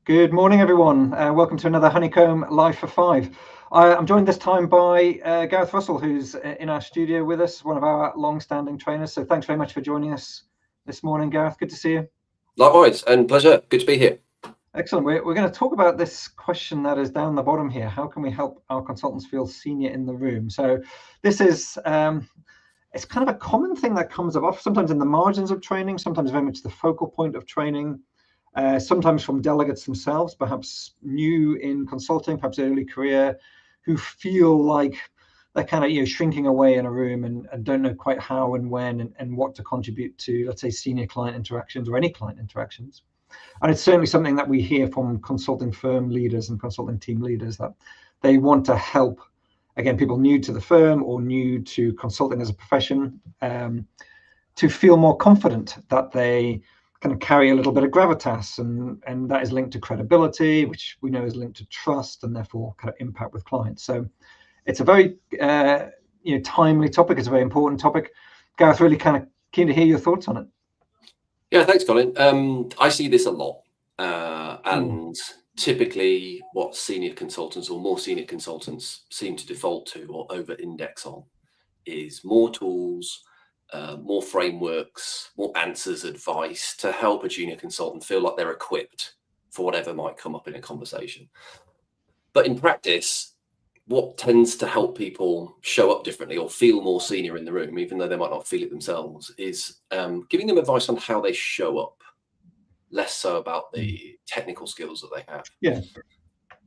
Good morning, everyone. Welcome to another Honeycomb Live for Five. I'm joined this time by Gareth Russell, who's in our studio with us, one of our long-standing trainers. So thanks very much for joining us this morning, Gareth. Good to see you. Likewise, and pleasure. Good to be here. Excellent. We're going to talk about this question that is down the bottom here. How can we help our consultants feel senior in the room? So this is, it's kind of a common thing that comes up sometimes in the margins of training, sometimes very much the focal point of training. Sometimes from delegates themselves, perhaps new in consulting, perhaps early career, who feel like they're kind of shrinking away in a room and don't know quite how and when and what to contribute to, let's say, senior client interactions or any client interactions. And it's certainly something that we hear from consulting firm leaders and consulting team leaders, that they want to help, again, people new to the firm or new to consulting as a profession, to feel more confident that they kind of carry a little bit of gravitas, and that is linked to credibility, which we know is linked to trust and therefore kind of impact with clients. So it's a very timely topic. It's a very important topic. Gareth, really kind of keen to hear your thoughts on it. Yeah, thanks, Colin. I see this a lot, and typically what senior consultants or more senior consultants seem to default to or over-index on is more tools, more frameworks, more answers, advice to help a junior consultant feel like they're equipped for whatever might come up in a conversation. But in practice, what tends to help people show up differently or feel more senior in the room, even though they might not feel it themselves, is giving them advice on how they show up, less so about the technical skills that they have. Yeah.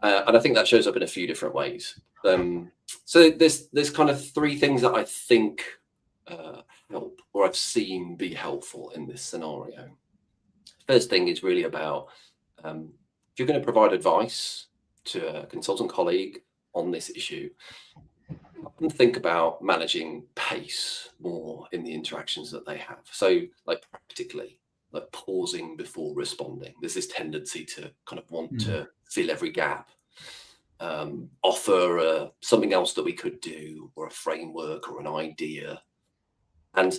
And I think that shows up in a few different ways. So there's kind of three things that I think help, or I've seen be helpful in this scenario. First thing is really about, if you're going to provide advice to a consultant colleague on this issue, and think about managing pace more in the interactions that they have. So like practically, like pausing before responding. There's this tendency to kind of want to fill every gap, offer something else that we could do, or a framework or an idea. And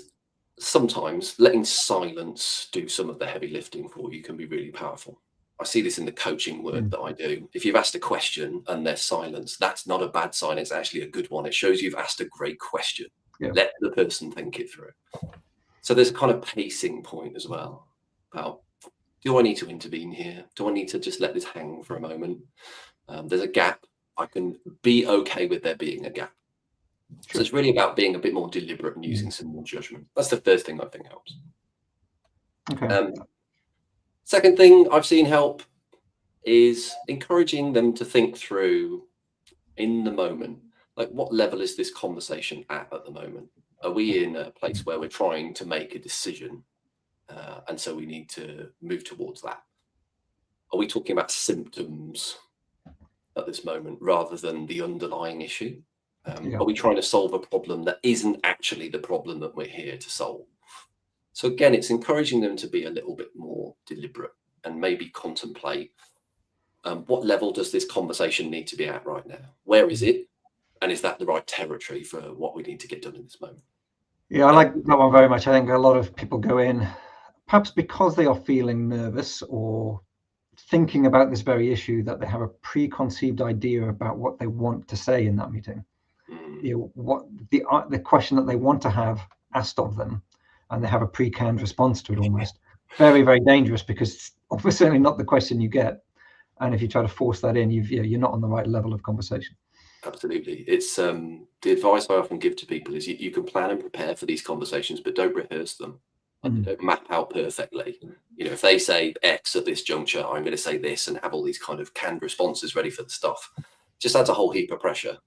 sometimes letting silence do some of the heavy lifting for you can be really powerful. I see this in the coaching work that I do. If you've asked a question and there's silence, that's not a bad sign. It's actually a good one. It shows you've asked a great question. Yeah. Let the person think it through. So there's a kind of pacing point as well about, do I need to intervene here? Do I need to just let this hang for a moment? There's a gap. I can be okay with there being a gap. So it's really about being a bit more deliberate and using some more judgment. That's the first thing I think helps. Okay. Second thing I've seen help is encouraging them to think through in the moment, like what level is this conversation at the moment? Are we in a place where we're trying to make a decision, and so we need to move towards that? Are we talking about symptoms at this moment rather than the underlying issue? Are we trying to solve a problem that isn't actually the problem that we're here to solve? So again, it's encouraging them to be a little bit more deliberate and maybe contemplate, what level does this conversation need to be at right now? Where is it? And is that the right territory for what we need to get done in this moment? Yeah, I like that one very much. I think a lot of people go in, perhaps because they are feeling nervous or thinking about this very issue, that they have a preconceived idea about what they want to say in that meeting. What the question that they want to have asked of them, and they have a pre-canned response to it almost. Very, very dangerous, because it's almost certainly not the question you get. And if you try to force that in, you're not on the right level of conversation. Absolutely. It's the advice I often give to people is you can plan and prepare for these conversations, but don't rehearse them. Don't map out perfectly. If they say X at this juncture, I'm going to say this, and have all these kind of canned responses ready for the stuff. Just adds a whole heap of pressure.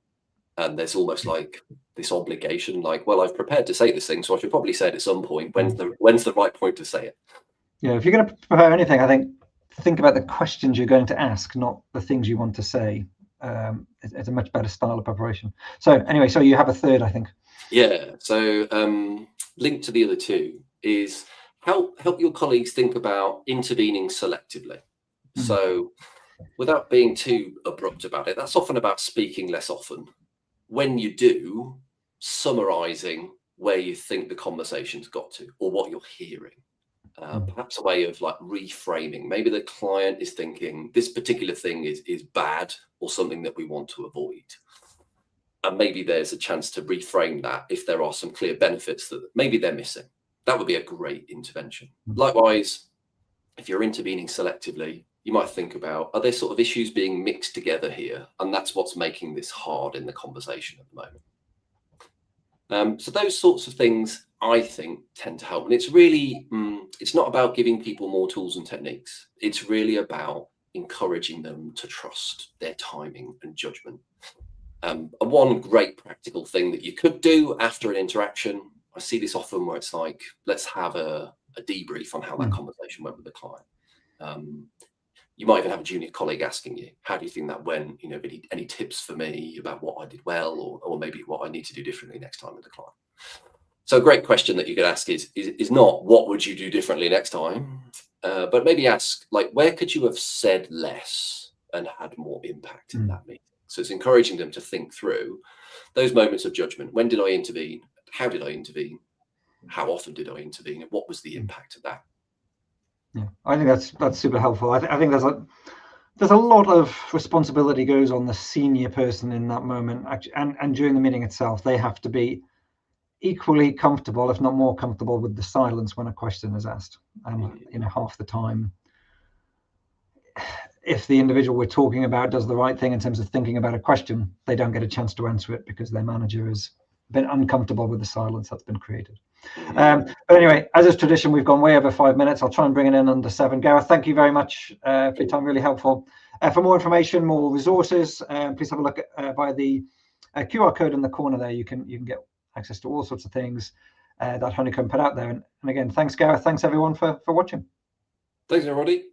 And there's almost like this obligation, like, well, I've prepared to say this thing, so I should probably say it at some point. When's the right point to say it? Yeah, if you're going to prepare anything, I think about the questions you're going to ask, not the things you want to say. It's a much better style of preparation. So anyway, so you have a third, I think. Yeah. So linked to the other two is help your colleagues think about intervening selectively. So without being too abrupt about it, that's often about speaking less often. When you do, summarizing where you think the conversation's got to, or what you're hearing. Perhaps a way of like reframing. Maybe the client is thinking this particular thing is bad or something that we want to avoid. And maybe there's a chance to reframe that if there are some clear benefits that maybe they're missing. That would be a great intervention. Likewise, if you're intervening selectively, you might think about, are there sort of issues being mixed together here? And that's what's making this hard in the conversation at the moment. So those sorts of things, I think, tend to help. And it's really, it's not about giving people more tools and techniques. It's really about encouraging them to trust their timing and judgment. And one great practical thing that you could do after an interaction, I see this often where it's like, let's have a debrief on how that conversation went with the client. You might even have a junior colleague asking you, how do you think that went? You know, any tips for me about what I did well, or maybe what I need to do differently next time with the client? So a great question that you could ask is not what would you do differently next time, but maybe ask, like, where could you have said less and had more impact in that meeting? So it's encouraging them to think through those moments of judgment. When did I intervene? How did I intervene? How often did I intervene? And what was the impact of that? Yeah, I think that's super helpful. I think there's a lot of responsibility goes on the senior person in that moment, and during the meeting itself, they have to be equally comfortable, if not more comfortable, with the silence when a question is asked. And half the time, if the individual we're talking about does the right thing in terms of thinking about a question, they don't get a chance to answer it because their manager has been uncomfortable with the silence that's been created. But anyway, as is tradition, we've gone way over 5 minutes. I'll try and bring it in under 7. Gareth, thank you very much for your time, really helpful. For more information, more resources, please have a look at via the QR code in the corner there. You can get access to all sorts of things that Honeycomb put out there. And again, thanks, Gareth. Thanks, everyone, for watching. Thanks, everybody.